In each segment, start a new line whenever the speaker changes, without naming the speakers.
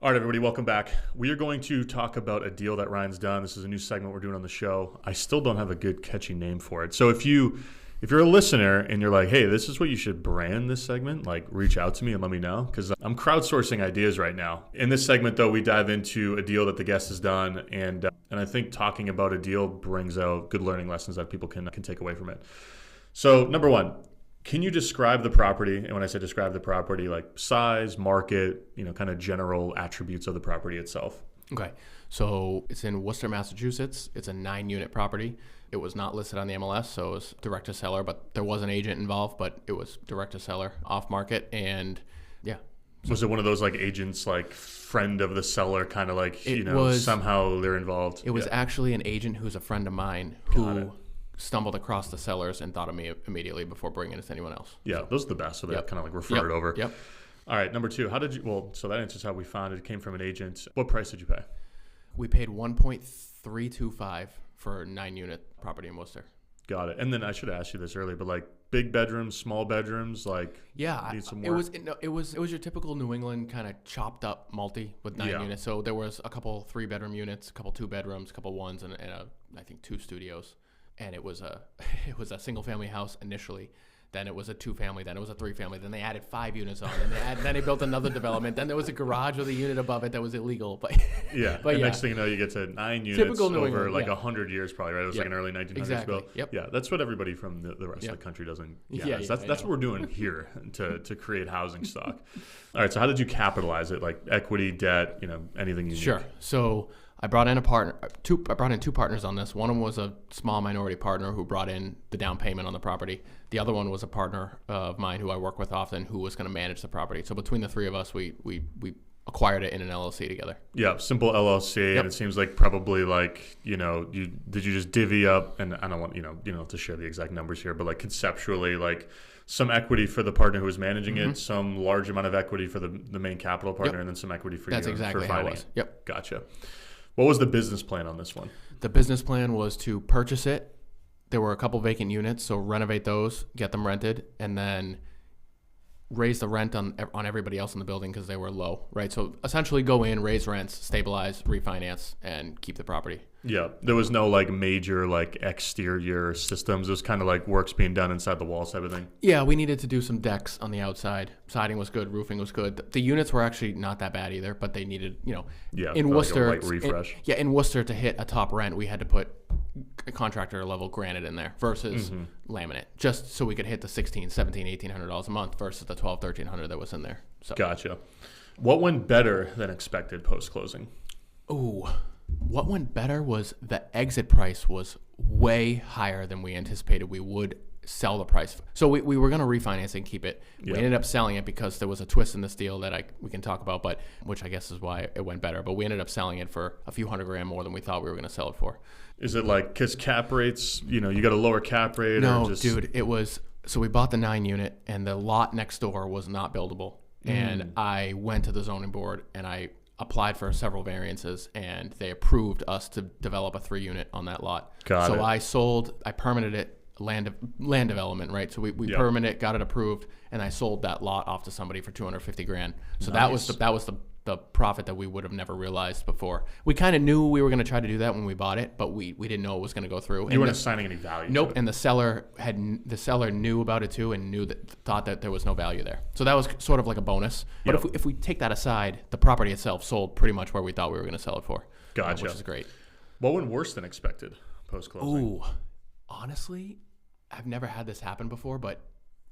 All right, everybody, welcome back. We are going to talk about a deal that Ryan's done. This is a new segment we're doing on the show. I still don't have a good catchy name for it. So if you're a listener and you're like, hey, this is what you should brand this segment, like reach out to me and let me know, because I'm crowdsourcing ideas right now. In this segment, though, we dive into a deal that the guest has done, and I think talking about a deal brings out good learning lessons that people can take away from it. So number one, can you describe the property? And when I say describe the property, like size, market, kind of general attributes of the property itself.
Okay. So it's in Worcester, Massachusetts. It's a 9-unit property. It was not listed on the MLS, so it was direct to seller, but there was an agent involved, but it was direct to seller, off market. And yeah.
Was it one of those like agents, like friend of the seller, kind of like, somehow they're involved?
It was actually an agent who's a friend of mine who stumbled across the sellers and thought of me immediately before bringing it to anyone else.
Yeah, those are the best. So they kind of like referred over.
Yep.
All right, number two, so that answers how we found it. It came from an agent. What price did you pay?
We paid $1.325 for a 9-unit property in Worcester.
Got it. And then I should have asked you this earlier, but like big bedrooms, small bedrooms, like need some work.
It was your typical New England kind of chopped up multi with 9 units. So there was a couple 3-bedroom units, a couple 2 bedrooms, a couple ones, and I think 2 studios. And it was a single family house initially. Then it was a 2-family. Then it was a 3-family. Then they added 5 units on. And then they built another development. Then there was a garage with a unit above it that was illegal. But
next thing you know, you get to 9 units
typical New
over
England,
like 100 years probably, right? It was like an early 1900s
exactly.
built.
Yep.
Yeah, that's what everybody from the rest of the country doesn't. That's what we're doing here to create housing stock. All right, so how did you capitalize it? Like equity, debt, anything you need?
Sure. So I brought in a partner. I brought in 2 partners on this. One of them was a small minority partner who brought in the down payment on the property. The other one was a partner of mine who I work with often, who was going to manage the property. So between the 3 of us, we acquired it in an LLC together.
Yeah, simple LLC, and it seems like probably like did you just divvy up? And I don't want to share the exact numbers here, but like conceptually, like some equity for the partner who was managing it, some large amount of equity for the main capital partner, and then some equity for
That's exactly
for
how it
finding
was.
it.
Yep.
Gotcha. What was the business plan on this one?
The business plan was to purchase it. There were a couple vacant units, so renovate those, get them rented, and then raise the rent on everybody else in the building because they were low, right? So essentially go in, raise rents, stabilize, refinance, and keep the property.
Yeah, there was no like major like exterior systems. It was kind of like works being done inside the walls type of thing.
Yeah, we needed to do some decks on the outside. Siding was good, roofing was good. The units were actually not that bad either, but they needed, in Worcester,
like a light refresh.
In Worcester to hit a top rent, we had to put a contractor level granite in there versus laminate, just so we could hit the $1,600, $1,700, $1,800 a month versus the $1,200, $1,300 that was in there. So.
Gotcha. What went better than expected post closing?
Ooh. What went better was the exit price was way higher than we anticipated we would sell the price. So we were going to refinance and keep it. We ended up selling it because there was a twist in this deal that we can talk about, but which I guess is why it went better. But we ended up selling it for a few $100,000 more than we thought we were going to sell it for.
Is it like because cap rates, you got a lower cap rate?
No,
or just...
dude, it was. So we bought the 9-unit and the lot next door was not buildable. And I went to the zoning board and I applied for several variances and they approved us to develop a 3-unit on that lot.
Got it.
I permitted it, land development, right? So we permitted it, got it approved, and I sold that lot off to somebody for $250,000. So
Nice.
that was the profit that we would have never realized before. We kind of knew we were going to try to do that when we bought it, but we didn't know it was going to go through.
You weren't assigning any value.
Nope.
To it.
And the seller knew about it too and thought that there was no value there. So that was sort of like a bonus. But if we take that aside, the property itself sold pretty much where we thought we were going to sell it for.
Gotcha.
Which is great.
What went worse than expected post closing?
Ooh, honestly, I've never had this happen before, but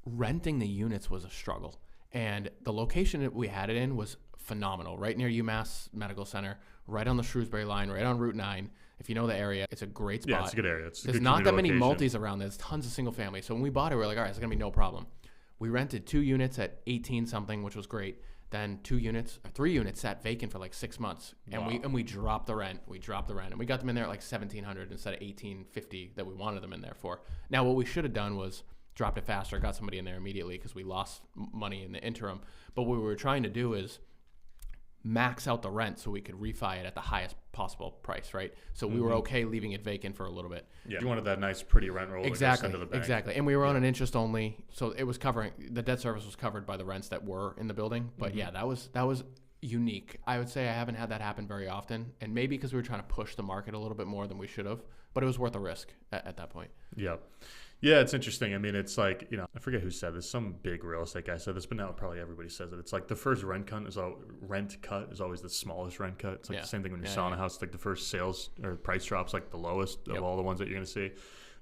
renting the units was a struggle. And the location that we had it in was phenomenal, right near UMass Medical Center, right on the Shrewsbury line, right on Route 9. If you know the area, it's a great spot.
Yeah, it's a good area.
There's not that many multis around. There's tons of single family. So when we bought it, we were like, all right, it's going to be no problem. We rented 2 units at 18 something, which was great. Then 3 units sat vacant for like 6 months, and we dropped the rent. And we got them in there at like $1,700 instead of $1,850 that we wanted them in there for. Now what we should have done was dropped it faster, got somebody in there immediately because we lost money in the interim. But what we were trying to do is max out the rent so we could refi it at the highest possible price, right? So we were okay leaving it vacant for a little bit.
Yeah, you wanted that nice, pretty rent roll.
Exactly,
to the bank.
exactly. And we were on an interest only, so it was covering, the debt service was covered by the rents that were in the building. But yeah, that was unique. I would say I haven't had that happen very often, and maybe because we were trying to push the market a little bit more than we should have, but it was worth the risk at that point.
Yeah. Yeah, it's interesting. I mean, it's like, I forget who said this. Some big real estate guy said this, but now probably everybody says it. It's like the first rent cut is always the smallest rent cut. It's like the same thing when you're selling a house. It's like the first sales or price drop's like the lowest of all the ones that you're going to see.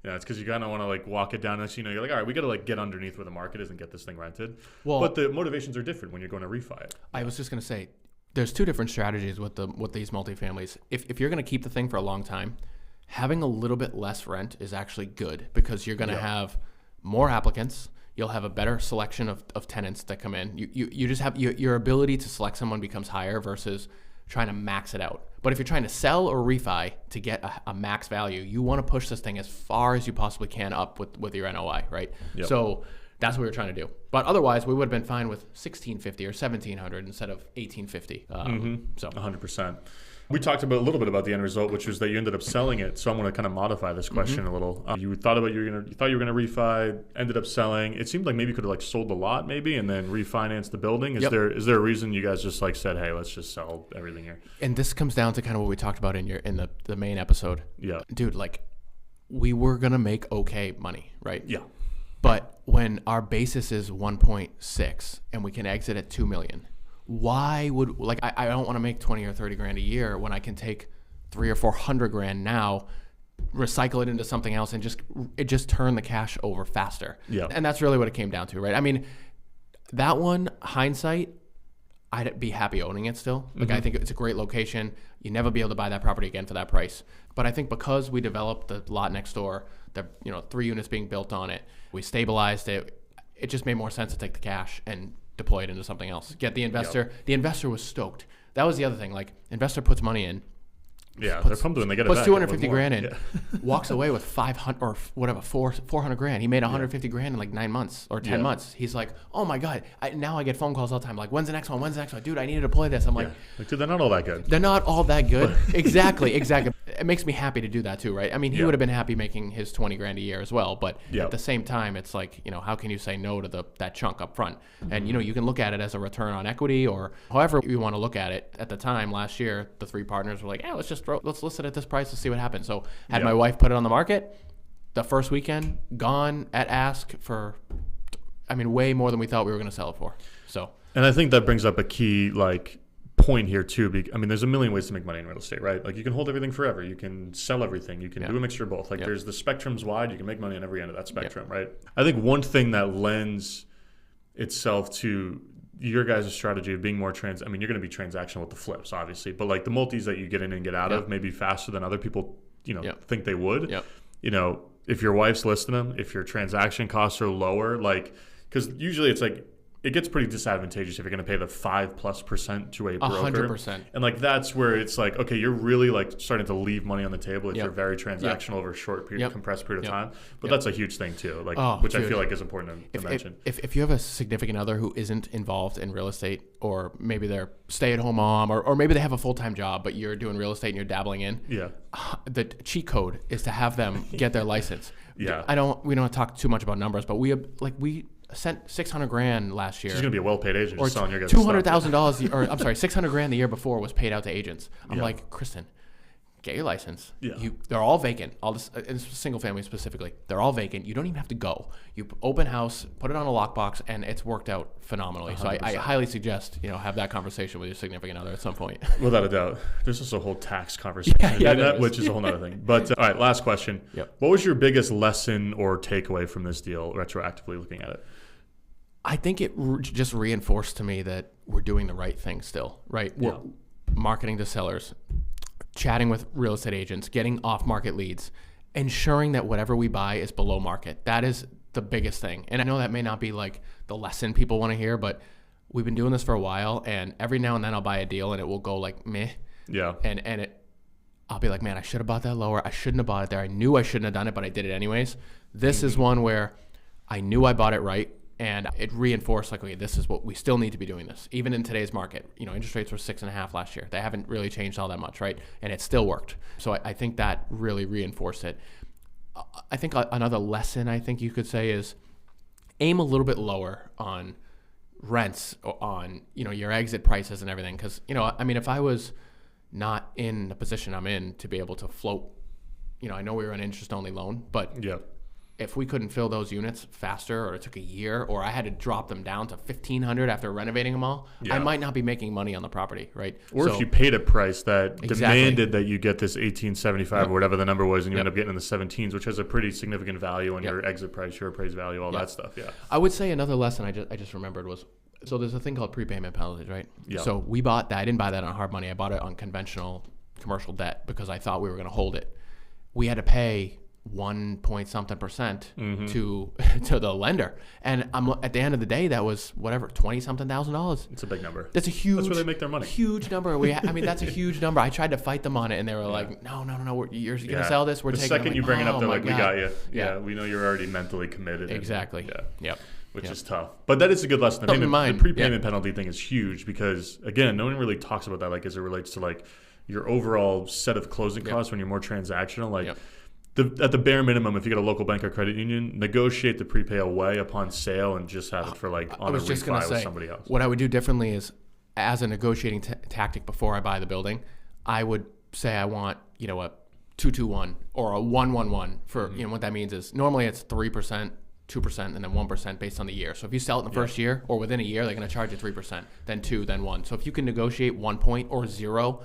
Yeah, it's because you kind of want to like walk it down. And you're like, all right, we got to like get underneath where the market is and get this thing rented. Well, but the motivations are different when you're going to refi it.
I was just going to say, there's two different strategies with these multifamilies. If you're going to keep the thing for a long time, having a little bit less rent is actually good because you're going to have more applicants. You'll have a better selection of tenants that come in. You just have your ability to select someone becomes higher versus trying to max it out. But if you're trying to sell or refi to get a max value, you want to push this thing as far as you possibly can up with your NOI, right? Yep. So that's what we were trying to do. But otherwise, we would have been fine with $1,650 or $1,700 instead of $1,850. So
100%. We talked a little bit about the end result, which was that you ended up selling it. So I'm going to kind of modify this question a little. You thought you were going to refi, ended up selling. It seemed like maybe you could have like sold the lot maybe and then refinanced the building. Is there a reason you guys just like said, hey, let's just sell everything here?
And this comes down to kind of what we talked about in the main episode.
Yeah,
dude, like we were going to make okay money, right?
Yeah.
But when our basis is 1.6 and we can exit at 2 million. Why would I don't want to make 20 or 30 grand a year when I can take 300 or 400 grand now, recycle it into something else and just turn the cash over faster.
Yeah.
And that's really what it came down to, right? I mean, that one, hindsight, I'd be happy owning it still. Like I think it's a great location. You never be able to buy that property again for that price. But I think because we developed the lot next door, the 3 units being built on it, we stabilized it. It just made more sense to take the cash and deploy it into something else. Get the investor. Yep. The investor was stoked. That was the other thing. Like, investor puts money in.
Yeah, they're pumped when they get it back.
Puts 250 grand in, walks away with 500 or whatever, 400 grand. He made 150 grand in like 9 months or 10 months. He's like, oh my God. Now I get phone calls all the time. Like, when's the next one? When's the next one? Dude, I need to deploy this. I'm like,
dude, they're not all that good.
They're not all that good. Exactly. It makes me happy to do that too, right? I mean, he would have been happy making his 20 grand a year as well. But at the same time, it's like, how can you say no to that chunk up front? And, you can look at it as a return on equity or however you want to look at it. At the time, last year, the 3 partners were like, let's list it at this price to see what happens. So had my wife put it on the market, the first weekend, gone at ask for, way more than we thought we were going to sell it for. So,
and I think that brings up a key point here too. There's a million ways to make money in real estate, right? Like you can hold everything forever, you can sell everything, you can do a mixture of both. There's the spectrum's wide, you can make money on every end of that spectrum, right? I think one thing that lends itself to your guys' strategy of being more you're going to be transactional with the flips, obviously, but like the multis that you get in and get out of maybe faster than other people, think they would. If your wife's listing them, if your transaction costs are lower, because usually it's like it gets pretty disadvantageous if you're going to pay the 5+% to a broker.
100%.
And that's where it's like, okay, you're really starting to leave money on the table if you're very transactional over a short period, compressed period of time. But that's a huge thing too, which I feel like is important to mention.
If you have a significant other who isn't involved in real estate, or maybe they're stay-at-home mom, or maybe they have a full-time job, but you're doing real estate and you're dabbling in, the cheat code is to have them get their license. We don't talk too much about numbers, but we sent $600 grand last year.
She's gonna be a well-paid agent.
Or
selling your guys'
$200,000, or I'm sorry, $600 grand the year before was paid out to agents. I'm like, Kristen, get your license. They're all vacant. All this, in single family specifically, they're all vacant. You don't even have to go. You open house, put it on a lockbox, and it's worked out phenomenally. 100%. So I highly suggest have that conversation with your significant other at some point.
Without a doubt. There's also a whole tax conversation, which is a whole other thing. But all right, last question. What was your biggest lesson or takeaway from this deal, retroactively looking at it?
I think it just reinforced to me that we're doing the right thing still, right? We're marketing to sellers, chatting with real estate agents, getting off-market leads, ensuring that whatever we buy is below market. That is the biggest thing. And I know that may not be like the lesson people want to hear, but we've been doing this for a while, and every now and then I'll buy a deal and it will go like meh.
Yeah.
And I'll be like, man, I should have bought that lower. I shouldn't have bought it there. I knew I shouldn't have done it, but I did it anyways. This is one where I knew I bought it right. And it reinforced okay, this is what we still need to be doing this. Even in today's market, interest rates were 6.5 last year. They haven't really changed all that much, right? And it still worked. So I think that really reinforced it. I think another lesson I think you could say is aim a little bit lower on rents on, your exit prices and everything. Because, I mean, if I was not in the position I'm in to be able to float, I know we were an interest-only loan, but
yeah.
if we couldn't fill those units faster, or it took a year, or I had to drop them down to $1,500 after renovating them all, I might not be making money on the property, right?
Or if you paid a price that
Exactly.
demanded that you get this 1875 or whatever the number was, and you end up getting in the 17s, which has a pretty significant value on your exit price, your appraised value, all that stuff. Yeah.
I would say another lesson I just remembered was, so there's a thing called prepayment penalties, right?
Yeah.
So we bought that. I didn't buy that on hard money. I bought it on conventional commercial debt because I thought we were going to hold it. We had to pay 1 point something percent to the lender, and at the end of the day, that was whatever $20,000.
It's a big number.
That's a huge.
That's where they make their money.
Huge number. I mean, that's a huge number. I tried to fight them on it, and they were like, "No, you're gonna sell this. We're
the
taking."
second you bring it up, they're like,
God.
"We got you. Yeah, we know you're already mentally committed."
Exactly.
Yep. Which is tough, but that is a good lesson. The prepayment penalty thing is huge because again, no one really talks about that like as it relates to like your overall set of closing costs when you're more transactional, like. At the bare minimum, if you get a local bank or credit union, negotiate the prepay away upon sale and just have it for like on a refi with somebody else.
What I would do differently is, as a negotiating tactic before I buy the building, I would say I want a 2-2-1 or a 1-1-1 for what that means is normally it's 3%, 2%, and then 1% based on the year. So if you sell it in the first year or within a year, they're going to charge you 3%, then 2, then 1. So if you can negotiate 1 point or 0,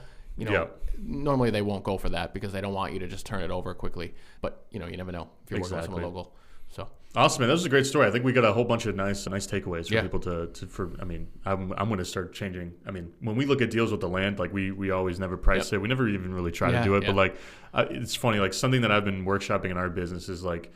normally they won't go for that because they don't want you to just turn it over quickly. But you never know if you're working with someone local. So
awesome, man. That was a great story. I think we got a whole bunch of nice takeaways for people I mean, I'm going to start changing. I mean, when we look at deals with the land, like we always never price it. We never even really try to do it. But like, it's funny. Like something that I've been workshopping in our business is like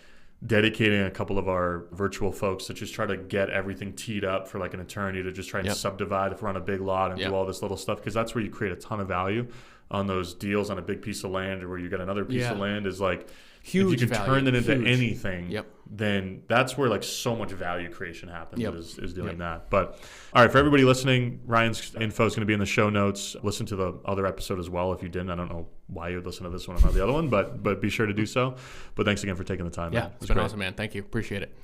dedicating a couple of our virtual folks to just try to get everything teed up for like an attorney to just try and subdivide if we're on a big lot and do all this little stuff, because that's where you create a ton of value on those deals on a big piece of land, or where you get another piece of land is like huge. If you can turn it into anything, then that's where like so much value creation happens is doing that. But all right, for everybody listening, Ryan's info is going to be in the show notes. Listen to the other episode as well if you didn't. I don't know why you would listen to this one and not the other one, but be sure to do so. But thanks again for taking the time.
Yeah, it's been awesome, man. Thank you. Appreciate it.